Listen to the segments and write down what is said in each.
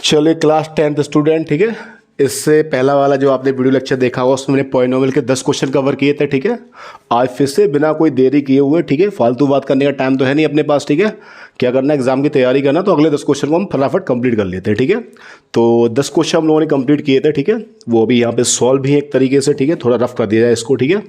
चलिए class 10th student, ठीक है। इससे पहला वाला जो आपने वीडियो लेक्चर देखा होगा उसमें मैंने पॉलिनोमियल के 10 क्वेश्चन कवर किए थे, ठीक है। आज फिर से बिना कोई देरी किए हुए, ठीक है, फालतू बात करने का टाइम तो है नहीं अपने पास, ठीक है। क्या करना है, एग्जाम की तैयारी करना, तो अगले 10 क्वेश्चन को हम फटाफट कंप्लीट कर लेते हैं, ठीक है। तो 10 क्वेश्चन हम लोगों ने कंप्लीट किए थे, ठीक है। वो अभी यहाँ पे सॉल्व भी है एक तरीके से, ठीक है। थोड़ा रफ कर दिया जाए इसको, ठीक है।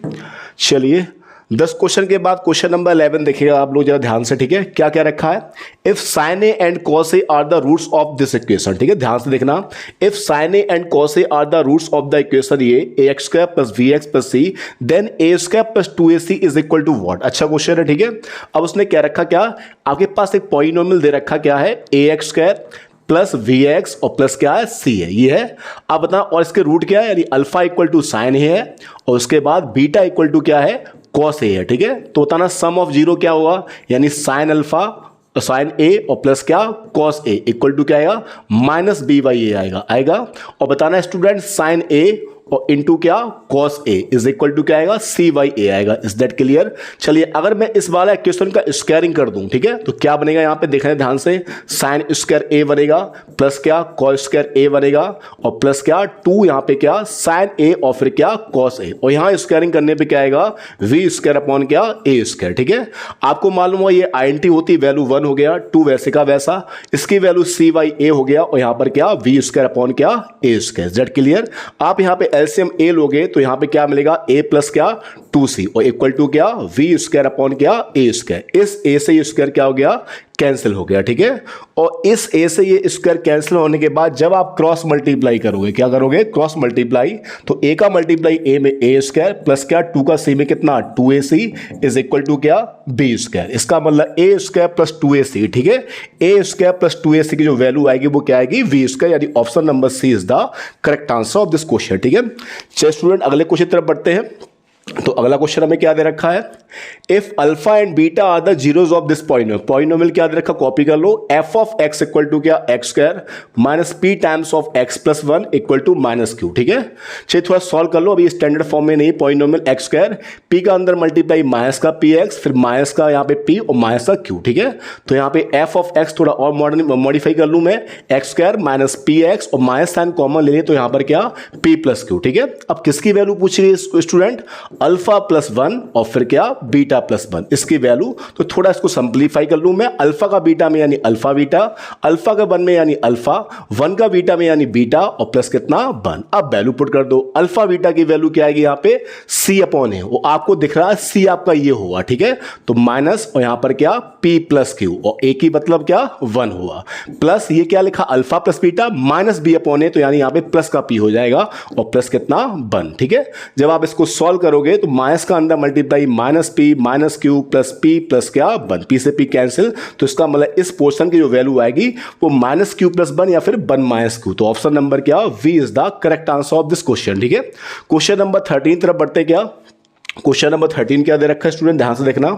चलिए 10 क्वेश्चन के बाद क्वेश्चन नंबर 11 देखिएगा आप लोग जरा ध्यान से, ठीक है। क्या क्या रखा है, if sine A and cos A are the roots of this equation, ठीक है। ध्यान से देखना, if sine A and cos A are the roots of the equation a x square plus we x plus c then a square plus 2ac is equal to what. अच्छा question है, ठीक है। अब उसने क्या रखा, क्या आपके पास एक पॉलिनोमियल दे रखा, क्या है, A x square plus we X और प्लस क्या है, सी है, ये है। अब बताओ, और इसके रूट क्या है, यानी अल्फा इक्वल टू साइन ए है और उसके बाद बीटा इक्वल टू क्या है, कॉस ए है, ठीक है। तो बताना सम ऑफ जीरो क्या होगा, यानी साइन अल्फा साइन ए और प्लस क्या कॉस ए इक्वल टू क्या आएगा, माइनस बी बाई ए आएगा। और बताना स्टूडेंट साइन ए और इंटू क्या cos a is equal to क्या आएगा, सी बाई ए आएगा। Is that clear. चलिए अगर मैं इस वाला इक्वेशन का स्क्वायरिंग कर दूं, ठीक है, तो क्या बनेगा, यहां पे देखना ध्यान से, साइन स्क्वायर ए बनेगा प्लस क्या कॉस स्क्वायर ए बनेगा और प्लस क्या 2 यहां पे क्या साइन ए और फिर क्या कॉस ए, और यहां स्क्वायरिंग करने पे क्या आएगा, वी स्क्वायर अपॉन क्या ए स्क्वायर, ठीक है। आपको मालूम हुआ ये आईएनटी होती वैल्यू 1 हो गया, 2 वैसे का वैसा, इसकी वैल्यू सी बाई ए हो गया और यहां पर क्या वी स्क्वायर अपॉन क्या ए स्क्वायर। Is that clear. आप यहां पे एलसीएम ए लोगे तो यहां पे क्या मिलेगा, a प्लस क्या 2c और इक्वल टू क्या v स्क्वायर अपॉन क्या a स्क्वायर। इस a से ये स्क्वायर क्या हो गया, कैंसिल हो गया, ठीक है। और इस a से ये स्क्वायर कैंसिल होने के बाद जब आप क्रॉस मल्टीप्लाई करोगे, क्या करोगे, क्रॉस मल्टीप्लाई, तो a का मल्टीप्लाई a में a स्क्वायर प्लस क्या 2 का c में कितना 2ac इज इक्वल टू क्या b स्क्वायर। इसका मतलब a स्क्वायर प्लस 2ac, ठीक है। a स्क्वायर प्लस 2ac की जो वैल्यू आएगी वो क्या आएगी, v स्क्वायर, यानी option number C is the correct answer of this question, ठीक है। चलिए स्टूडेंट अगले क्वेश्चन तरफ बढ़ते हैं। तो अगला क्वेश्चन हमें क्या दे रखा है, if alpha and beta are the zeros of this polynomial क्या दे रखा, कॉपी कर लो, F of x equal to क्या X square minus P times of X plus 1 equal to minus Q, ठीक है। चलिए थोड़ा सॉल्व कर लो, अभी स्टैंडर्ड फॉर्म में नहीं, पॉलिनोमियल एक्स स्क्वायर पी का अंदर मल्टीप्लाई माइनस का पी एक्स फिर माइनस का यहाँ पे पी और माइनस का क्यू, ठीक है। तो यहाँ पे एफ ऑफ एक्स थोड़ा और मॉडिफाई कर लूं मैं, x square minus P x और माइनस साइन कॉमन ले लें तो यहाँ पर क्या पी प्लस क्यू, ठीक है। अब किसकी वैल्यू पूछ रही है स्टूडेंट, अल्फा प्लस 1 और फिर क्या बीटा प्लस 1, इसकी वैल्यू। तो थोड़ा इसको सिंपलीफाई कर लूं मैं, अल्फा का बीटा में यानी अल्फा बीटा, अल्फा का 1 में यानी अल्फा, 1 का बीटा में यानी बीटा और प्लस कितना 1। अब वैल्यू पुट कर दो, अल्फा बीटा की वैल्यू क्या आएगी, यहाँ पे सी अपॉन है, वो आपको दिख रहा है सी आपका ये हुआ, ठीक है। तो माइनस और यहां पर क्या पी प्लस क्यू और ए की मतलब क्या 1 हुआ, प्लस ये क्या लिखा alpha plus beta minus b upon है, तो यानी यहां पे प्लस का पी हो जाएगा और प्लस कितना 1, ठीक है। जब आप इसको सॉल्व करोगे तो माइनस का अंदर multiply minus P minus Q plus क्या 1, पी से पी कैंसिल, तो इसका मतलब इस पोर्शन की जो वैल्यू आएगी वो माइनस क्यू प्लस 1 या फिर 1 माइनस क्यू। तो ऑप्शन नंबर क्या, v is the correct answer of this question, ठीक है। क्वेश्चन नंबर 13 तरफ बढ़ते, क्या क्वेश्चन नंबर 13 क्या दे रखा है स्टूडेंट, ध्यान से देखना,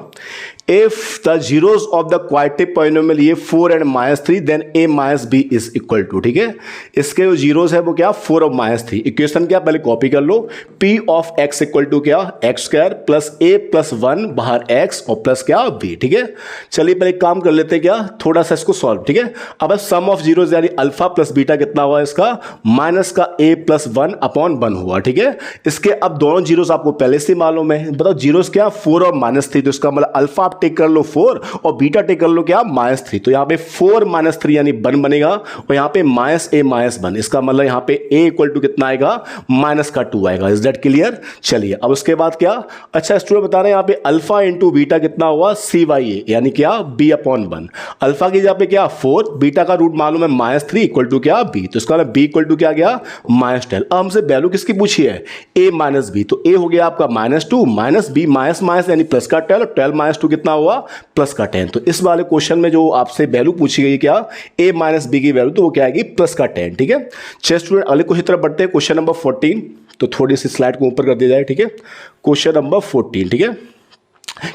if the zeros of the quadratic polynomial ये 4 and -3 then a minus b is equal to, ठीक है। इसके जो जीरोस है वो क्या 4 और -3, इक्वेशन क्या पहले कॉपी कर लो, p of x equal to क्या X square plus a plus 1 बाहर x और प्लस क्या b, ठीक है। चलिए पहले काम कर लेते हैं, क्या थोड़ा सा इसको सॉल्व, ठीक है। अब सम ऑफ जीरोस यानी अल्फा प्लस बीटा कितना हुआ इसका, माइनस का a प्लस 1 अपॉन 1 हुआ, ठीक है। इसके अब दोनों जीरोस आपको पहले से मालूम है, बताओ जीरोस क्या 4 और -3, तो इसका मतलब अल्फा टेक कर लो 4 और बीटा टेक कर लो क्या -3, तो यहां पे 4 -3 यानी 1 बनेगा और यहां पे -1, इसका मतलब यहां पे a इक्वल टू कितना आएगा -2 आएगा। Is that clear. चलिए अब उसके बाद क्या, अच्छा स्टूडेंट बता रहे हैं यहां पे अल्फा इंटू बीटा कितना हुआ c बाई ए, यानी क्या b अपॉन 1, अल्फा की जगह पे क्या 4, बीटा का रूट मालूम है -3 इक्वल टू क्या b, तो इसका मतलब b इक्वल टू क्या गया -10। अब हमसे वैल्यू किसकी पूछी है, a माइनस b, तो a हो गया आपका -2 माइनस b माइनस माइनस यानी प्लस का 12, 12 माइनस 2 कितना हुआ प्लस का 10। तो इस वाले क्वेश्चन में जो आपसे वैल्यू पूछी गई क्या a माइनस बी की वैल्यू, तो वो क्या आएगी प्लस का 10, ठीक है। चलिए स्टूडेंट अगले क्वेश्चन तरफ बढ़ते हैं, क्वेश्चन नंबर 14, तो थोड़ी सी स्लाइड को ऊपर कर दिया जाए, ठीक है। क्वेश्चन नंबर 14, ठीक है,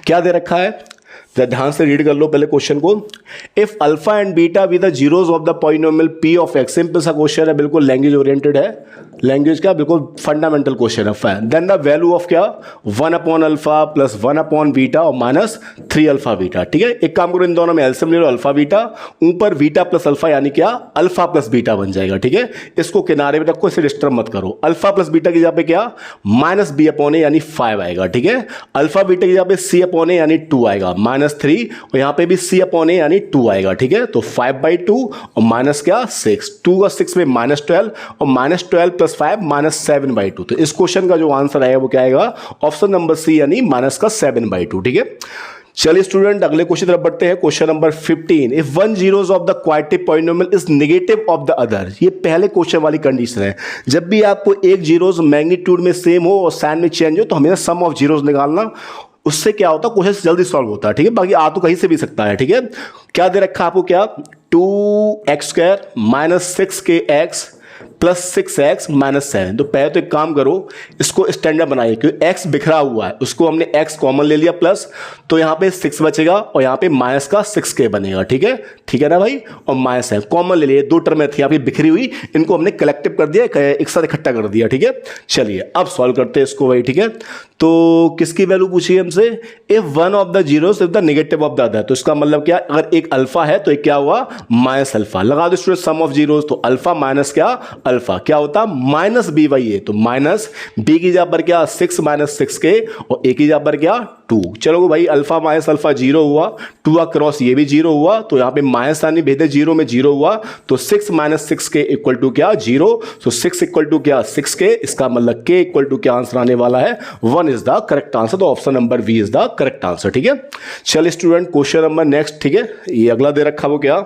क्या दे रखा है, ध्यान से रीड कर लो पहले क्वेश्चन को। If alpha and beta be the zeros of the polynomial P of x, simple सा क्वेश्चन है, बिल्कुल लैंग्वेज ओरिएंटेड है, लैंग्वेज का बिल्कुल फंडामेंटल क्वेश्चन है। देन द वैल्यू ऑफ क्या 1 upon alpha plus 1 upon beta और माइनस 3 अल्फा बीटा। ठीक है, एक काम करो, इन दोनों में एलसीएम ले लो अल्फा बीटा, ऊपर बीटा प्लस अल्फा यानी क्या अल्फा प्लस बीटा बन जाएगा। ठीक है, इसको किनारे में रखो, इसे डिस्टर्ब मत करो। अल्फा प्लस बीटा की जगह पे क्या माइनस बी अपॉन ए यानी 5 आएगा। ठीक है, अल्फा बीटा की जगह पे सी अपॉन ए यानी 2 आएगा, -3, और यहां पे भी सी अपॉन ए यानी 2 आएगा। ठीक है, तो 5/2 और माइनस क्या 6, 2 का 6 में -12 और -12 प्लस 5 -7/2। तो इस क्वेश्चन का जो आंसर आएगा वो क्या आएगा, ऑप्शन नंबर सी यानी माइनस का 7/2। ठीक है, चलिए स्टूडेंट अगले क्वेश्चन तरफ बढ़ते हैं। Question number 15, if one zeros of the quadratic polynomial is negative of the other. ये पहले क्वेश्चन वाली कंडीशन है, जब भी आपको एक जीरोस मैग्नीट्यूड में सेम हो और साइन में चेंज हो तो हमेशा सम ऑफ जीरोस निकालना, उससे क्या होता है क्वेश्चन जल्दी सॉल्व होता है। ठीक है, बाकी आ तो कहीं से भी सकता है। ठीक है, क्या दे रखा आपको, क्या 2x² - 6kx प्लस 6x - 7। तो पहले तो एक काम करो, इसको स्टैंडर्ड बनाइए, क्योंकि x बिखरा हुआ है, उसको हमने x कॉमन ले लिया प्लस, तो यहाँ पे 6 बचेगा और यहाँ पे माइनस का 6k बनेगा। ठीक है ना भाई, और माइनस है कॉमन ले लिए, दो टर्म थी आपकी बिखरी हुई, इनको हमने कलेक्टिव कर दिया, एक साथ इकट्ठा कर दिया। ठीक है, चलिए अब सॉल्व करते हैं इसको भाई। ठीक है, तो किसकी वैल्यू पूछी है हमसे, if one of the zeros if the negative of the other. तो इसका मतलब क्या, अगर एक अल्फा है तो एक क्या हुआ माइनस अल्फा। लगा दो स्टूडेंट सम ऑफ जीरोस, तो अल्फा माइनस क्या अल्फा, क्या होता माइनस बी बाई ए। तो माइनस बी की जगह पर क्या 6 - 6k और ए की जगह पर क्या 2। चलो भाई अल्फा माइनस अल्फा 0 हुआ, 2 का क्रॉस ये भी 0 हुआ, तो यहाँ पे माइनस आनी भेदे 0 में 0 हुआ, तो 6 - 6k इक्वल टू क्या 0। तो 6 इक्वल टू क्या 6k, इसका मतलब k इक्वल टू क्या आंसर आने वाला है 1 इज द करेक्ट आंसर। तो option number B is the correct answer. ठीक है, चलिए स्टूडेंट क्वेश्चन नंबर नेक्स्ट। ठीक है, ये अगला दे रखा वो क्या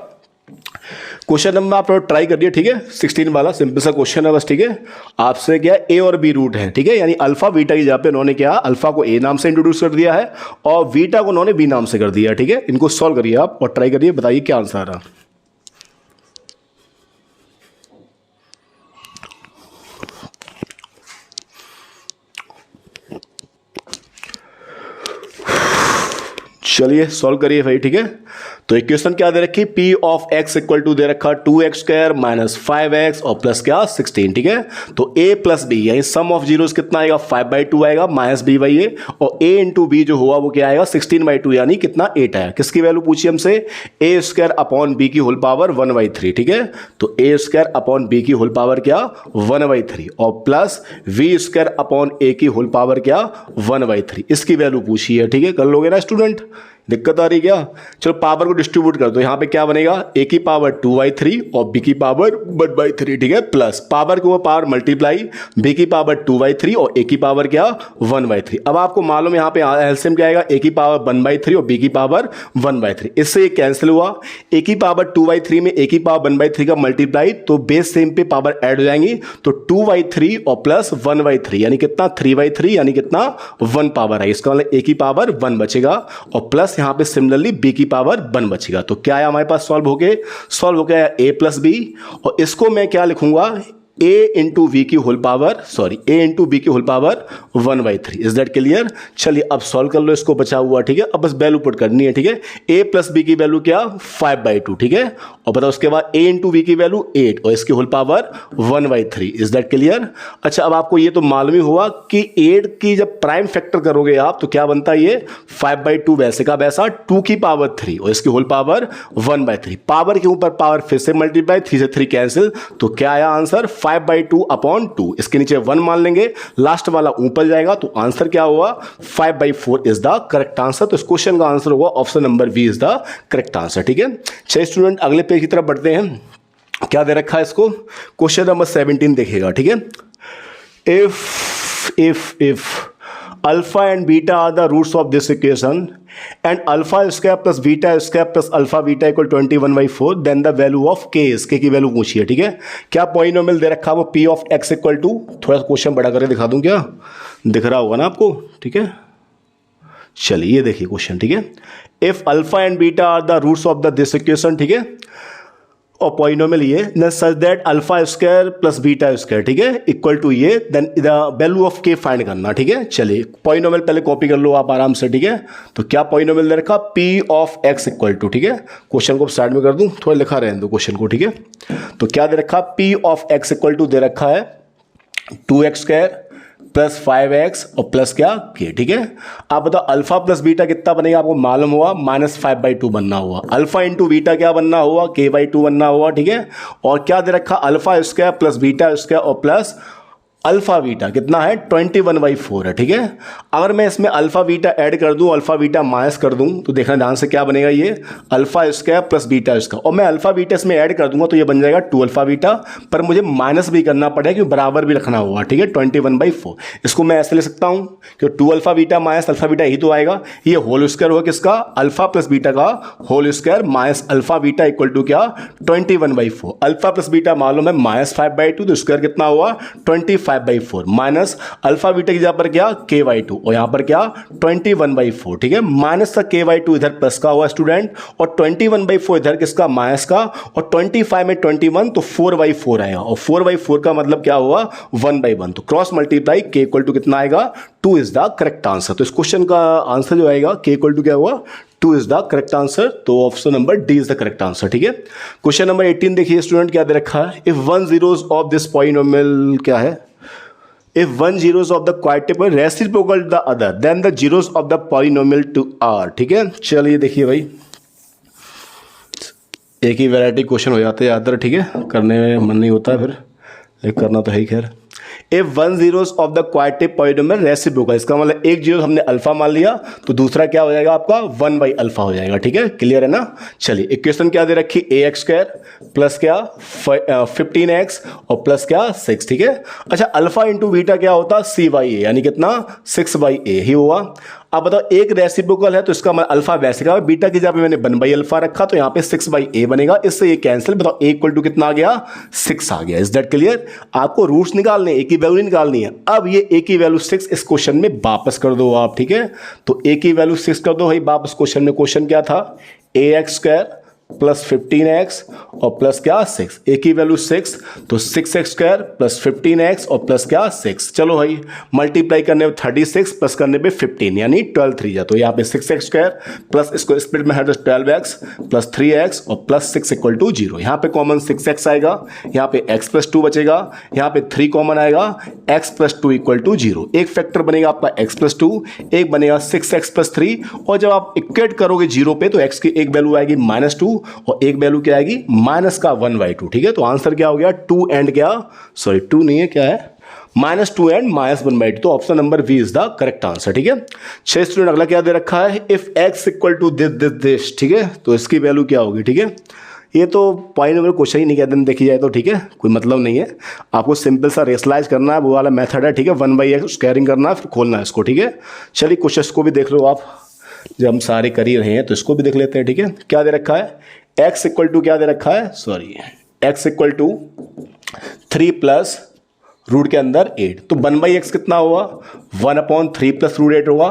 क्वेश्चन नंबर आप ट्राई करिए। ठीक है, 16 वाला सिंपल सा क्वेश्चन है बस। ठीक है, आपसे क्या ए और बी रूट है। ठीक है, यानी अल्फा बीटा की जगह पे उन्होंने क्या अल्फा को ए नाम से इंट्रोड्यूस कर दिया है और बीटा को उन्होंने बी नाम से कर दिया। ठीक है, इनको सॉल्व करिए आप और ट्राई करिए, बताइए क्या आंसर आ रहा। चलिए सॉल्व करिए भाई। ठीक है, तो इक्वेशन क्या दे रखी, p of x equal to दे रखा 2x² - 5x और प्लस क्या 16। ठीक है, तो a प्लस बी यानी सम ऑफ जीरोस कितना आएगा 5/2 आएगा माइनस b बाई ए, और a इंटू बी जो हुआ वो क्या आएगा 16/2 यानी कितना 8 आया। किसकी वैल्यू पूछी हमसे, a² अपॉन b की होल पावर 1/3। ठीक है, तो a² अपॉन b की होल पावर क्या 1/3 और प्लस v² अपॉन a की होल पावर क्या 1/3, इसकी वैल्यू पूछी है। ठीक है, कर लोगे ना स्टूडेंट, दिक्कत आ रही क्या। चलो पावर को डिस्ट्रीब्यूट कर दो, यहां पे क्या बनेगा a की पावर 2/3 और b की पावर 1/3। ठीक है, प्लस पावर के ऊपर पावर मल्टीप्लाई, b की पावर 2/3 और a की पावर क्या 1/3। अब आपको मालूम यहां पे एलसीएम क्या आएगा, a की पावर 1/3 और b की पावर 1/3, इससे ये कैंसिल हुआ। a की पावर 2/3 में a की पावर 1/3 का मल्टीप्लाई, तो बेस सेम पे पावर ऐड हो जाएंगी, तो 2/3 और प्लस 1/3 यानी कितना 3/3 यानी कितना 1 पावर है। इसका मतलब a की पावर 1 बचेगा और प्लस यहां पे सिमिलरली b की पावर 1 बचेगा। तो क्या है हमारे पास सॉल्व हो गया a प्लस बी, और इसको मैं क्या लिखूंगा a इंटू वी की whole power a into B की whole power 1/3। Is that clear. चलिए अब सॉल्व कर लो इसको बचा हुआ। ठीक है, अब बस वैल्यू पुट करनी है। ठीक है, a प्लस बी की वैल्यू क्या 5/2। ठीक है, और बताओ उसके बाद a इंटू बी की वैल्यू 8 और इसकी whole power 1/3। Is that clear. अच्छा, अब आपको ये तो मालूम ही हुआ कि 8 की जब प्राइम फैक्टर करोगे आप तो क्या बनता है, ये 5/2 वैसे का वैसा 2 की पावर 3 और इसकी होल पावर 1/3। पावर के ऊपर पावर फिर से मल्टीप्लाई, 3 से 3 कैंसिल, तो क्या आया आंसर 5/2 अपॉन 2। इसके नीचे 1 मान लेंगे, लास्ट वाला ऊपर जाएगा, तो आंसर क्या हुआ 5/4 इज द करेक्ट आंसर। तो इस क्वेश्चन का आंसर होगा option number B is the correct answer. ठीक है, चलिए स्टूडेंट अगले पेज की तरफ बढ़ते हैं। क्या दे रखा है इसको, क्वेश्चन नंबर 17 देखिएगा। ठीक है, if alpha and beta are the roots of this equation and alpha square plus beta square plus alpha beta equal 21/4, then the value of k is, k की वैल्यू पूछी है। ठीक है, क्या पॉलिनोमियल दे रखा है वो p of x equal to, थोड़ा सा क्वेश्चन बड़ा करके दिखा दूं, क्या दिख रहा होगा ना आपको। ठीक है, चलिए ये देखिए क्वेश्चन। ठीक है, if alpha and beta are the roots of the this equation. ठीक है, और पॉलिनोमियल ये then such that alpha square plus beta square, ठीक है, इक्वल टू ये, then the value of k find करना, ठीक है। चलिए पॉलिनोमियल पहले कॉपी कर लो आप आराम से, ठीक है। तो क्या पॉलिनोमियल दे रखा, P of x equal to, ठीक है, क्वेश्चन को साइड में कर दूं, थोड़ा लिखा रहने दो क्वेश्चन को, ठीक है। तो क्या दे रखा, P of x equal to दे रखा है 2x स्क्वायर प्लस 5x और प्लस क्या के, ठीक है। आप बताओ अल्फा प्लस बीटा कितना बनेगा, आपको मालूम हुआ -5/2 बनना हुआ, अल्फा इंटू बीटा क्या बनना हुआ, k/2 बनना हुआ, ठीक है। और क्या दे रखा, alpha square plus beta square और प्लस अल्फा बीटा कितना है 21/4 है, ठीक है। अगर मैं इसमें अल्फा बीटा ऐड कर दूं, अल्फा बीटा माइनस कर दूं, तो देखना ध्यान से क्या बनेगा, ये alpha square plus beta square, और मैं अल्फा बीटा इसमें ऐड कर दूंगा तो ये बन जाएगा 2 अल्फा बीटा, पर मुझे माइनस भी करना पड़ेगा क्योंकि बराबर भी रखना होगा, ठीक है, 21/4। इसको मैं ऐसे ले सकता हूं कि 2 alpha beta minus alpha beta ही तो आएगा, ये होल स्क्वायर होगा किसका, अल्फा प्लस बीटा का whole square minus alpha beta equal to क्या 21/4। अल्फा प्लस बीटा मालूम है -5/2, तो स्क्वायर कितना हुआ 25/4 माइनस अल्फा बीटा की जगह पर क्या k/2 और यहां पर क्या 21/4, ठीक है। माइनस का k/2 इधर प्लस का हुआ स्टूडेंट, और 21/4 इधर किसका माइनस का, और 25 में 21 तो 4/4 आएगा, और 4/4 का मतलब क्या हुआ 1/1, तो cross multiply k equal to कितना आएगा 2 इज द करेक्ट आंसर। तो इस क्वेश्चन का आंसर जो आएगा k इक्वल टू क्या हुआ 2 इज द करेक्ट आंसर, तो option number D is the correct answer, ठीक है। क्वेश्चन नंबर 18 देखिए स्टूडेंट, क्या दे रखा है, if 1 zeros of this polynomial क्या है, if 1 zeros of the quadruple reciprocal to the other then the zeros of the polynomial to r, ठीक है। चलिए देखिए भाई, एक ही वैरायटी क्वेश्चन हो जाते हैं ज़्यादातर, ठीक है, करने में मन नहीं होता फिर, लेकिन करना तो है ही। खैर, if 1 zeros of the quadruple polynomial reciprocal, इसका मतलब एक जीरो हमने अल्फा मान लिया तो दूसरा क्या हो जाएगा आपका 1/अल्फा हो जाएगा, ठीक है, क्लियर है ना। चलिए इक्वेशन क्या दे रखी, ax स्क्वायर प्लस क्या 15x और प्लस क्या 6, ठीक है। अच्छा अल्फा इंटू बीटा क्या होता c/a, यानी कितना 6/a ही हुआ। अब बताओ एक रेसिप्रोकल है तो इसका मतलब अल्फा वैसे का, बीटा की जगह पे मैंने 1/अल्फा रखा तो यहाँ पे 6/a बनेगा, इससे ये कैंसिल। बताओ a इक्वल टू कितना आ गया 6 आ गया, इज दैट क्लियर। आपको रूट्स निकालने, a की वैल्यू निकालनी है। अब ये a की वैल्यू 6 इस क्वेश्चन में वापस कर दो आप, ठीक है। तो a की वैल्यू 6 कर दो भाई वापस क्वेश्चन में। क्वेश्चन क्या था, ax स्क्वायर प्लस 15x और प्लस क्या 6, a की वैल्यू 6 तो 6x स्क्वायर प्लस 15x और प्लस क्या 6। चलो भाई मल्टीप्लाई करने में 36 प्लस करने पे 15 यानी 12 3 जा, तो यहाँ पे 6x स्क्वायर प्लस इसको स्प्लिट में है तो 12x प्लस 3x और प्लस 6 इक्वल टू 0। यहाँ पे कॉमन 6x आएगा, यहाँ पे x प्लस 2 बचेगा, यहाँ पे 3 कॉमन आएगा, x प्लस 2 इक्वल टू 0। एक फैक्टर बनेगा आपका x प्लस 2, एक बनेगा 6x प्लस 3, और जब आप इक्वेट करोगे 0 पे तो x की एक वैल्यू आएगी -2 और एक वैल्यू क्या आएगी माइनस का 1/2, ठीक है। तो आंसर क्या हो गया 2 एंड क्या, सॉरी 2 नहीं है, क्या है -2 एंड -1/2, तो option number B is the correct answer, ठीक है। 6 स्टूडेंट अगला क्या दे रखा है, if x equal to this, ठीक है, तो इसकी वैल्यू क्या होगी, ठीक है। ये तो पॉलिनोमियल क्वेश्चन ही नहीं कहते हैं देखी जाए तो, ठीक है, कोई मतलब नहीं है। आपको सिंपल सा रेशलाइज करना है, वो वाला मेथड है, ठीक है, 1/x स्क्वायरिंग करना है फिर खोलना है इसको, ठीक है। चलिए क्वेश्चन को भी देख लो आप, जब हम सारे कर ही रहे हैं तो इसको भी देख लेते हैं, ठीक है। क्या दे रखा है, x इक्वल टू क्या दे रखा है, sorry x equal to 3 plus root के अंदर 8, तो 1/x कितना हुआ 1/3 प्लस रूट 8 होगा।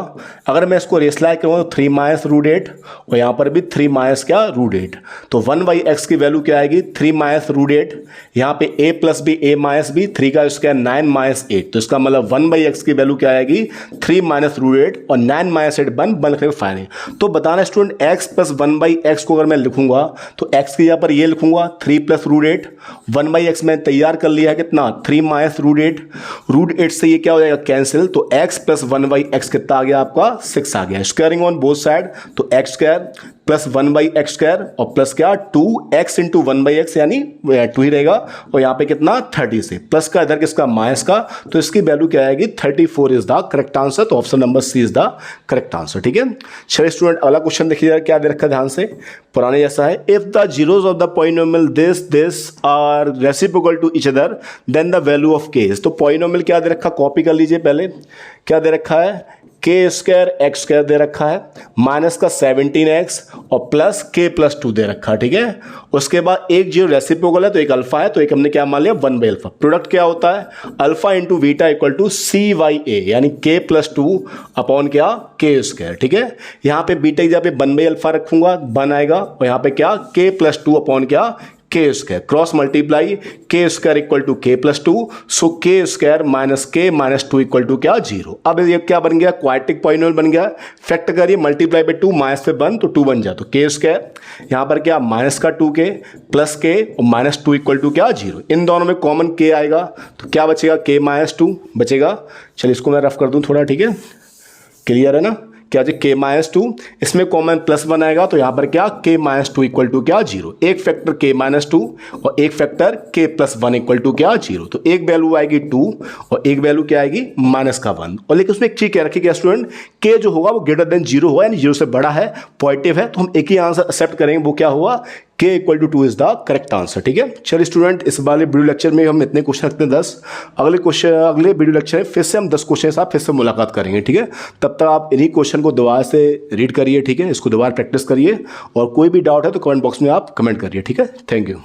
अगर मैं इसको रेशलाइज करूँगा तो 3 माइनस रूट 8 और यहाँ पर भी 3 माइनस क्या रूट 8, तो 1/x की वैल्यू क्या आएगी 3 माइनस रूट 8, यहाँ पे a plus b a minus b, 3 का स्क्वायर 9 माइनस 8, तो इसका मतलब 1/x की वैल्यू क्या आएगी 3 माइनस रूट 8 और 9 माइनस 8 1 रखेंगे फाइनल। तो बताना स्टूडेंट x प्लस 1/x को अगर मैं लिखूंगा तो x की यहाँ पर ये लिखूंगा 3 प्लस रूट 8, 1/x में तैयार कर लिया है कितना 3 माइनस रूट 8 से ये क्या हो जाएगा कैंसिल, तो x प्लस 1/x कितना आ गया आपका 6 आ गया। स्क्वायरिंग ऑन बोथ साइड, तो x square plus 1/x square और प्लस क्या 2x इंटू 1/x यानी 2 ही रहेगा, और यहाँ पे कितना 30 से प्लस का इधर किसका माइनस का, तो इसकी वैल्यू क्या आएगी 34 इज द करेक्ट आंसर, तो option number C is the correct answer, ठीक है। चलिए स्टूडेंट अगला क्वेश्चन देखिए क्या दे रखा है ध्यान से, पुराने जैसा है, if the zeros of the polynomial this are reciprocal to each other then the value of k, तो पॉलिनोमियल क्या दे रखा, कॉपी कर लीजिए पहले, क्या दे रखा है के स्क्वायर एक्स स्क्वायर दे रखा है, माइनस का 17x और प्लस k प्लस 2 दे रखा है, ठीक है। उसके बाद एक जीरो रेसिप्रोकल है तो एक अल्फा है, तो एक हमने क्या मान लिया 1/अल्फा। प्रोडक्ट क्या होता है alpha into beta equal to c/a यानी k प्लस 2 अपॉन क्या k स्क्वायर, ठीक है। यहाँ पे बीटा की जगह पे 1/अल्फा रखूंगा 1 आएगा, और यहाँ पे क्या k प्लस 2 अपॉन क्या के स्क्वायर, क्रॉस मल्टीप्लाई के स्क्वायर इक्वल टू के प्लस टू, सो के स्क्वायर माइनस के माइनस टू इक्वल टू क्या 0। अब ये क्या बन गया, क्वाड्रेटिक पॉलिनोमियल बन गया। फैक्टर करिए, मल्टीप्लाई बाय 2 माइनस पे 1 तो 2 बन जाए, तो के स्क्वायर यहाँ पर क्या माइनस का 2k प्लस के और माइनस 2 इक्वल टू क्या 0। इन दोनों में कॉमन के आएगा तो क्या बचेगा, के माइनस 2 बचेगा। चलिए इसको मैं रफ कर दूं थोड़ा, ठीक है, क्लियर है ना। क्या जी के माइनस 2, इसमें कॉमन प्लस बनाएगा तो यहाँ पर क्या के माइनस 2 इक्वल टू क्या 0। एक फैक्टर के माइनस 2 और एक फैक्टर के प्लस 1 इक्वल टू क्या 0। तो एक वैल्यू आएगी 2 और एक वैल्यू क्या आएगी माइनस का 1। और लेकिन उसमें एक चीज क्या रखिएगा स्टूडेंट, के जो होगा वो ग्रेटर देन 0 होगा, यानी 0 से बड़ा है, पॉजिटिव है, तो हम एक ही आंसर एक्सेप्ट करेंगे, वो क्या होगा k equal to 2 is the correct answer. ठीक है, चलिए स्टूडेंट इस वाले वीडियो लेक्चर में हम इतने क्वेश्चन रखते हैं 10। अगले वीडियो लेक्चर में फिर से हम 10 क्वेश्चन के साथ फिर से मुलाकात करेंगे। ठीक है, तब तक आप इन्हीं क्वेश्चन को दोबारा से रीड करिए, ठीक है, इसको दोबारा प्रैक्टिस करिए और कोई भी डाउट है तो कमेंट बॉक्स में आप कमेंट करिए। ठीक है, थैंक यू।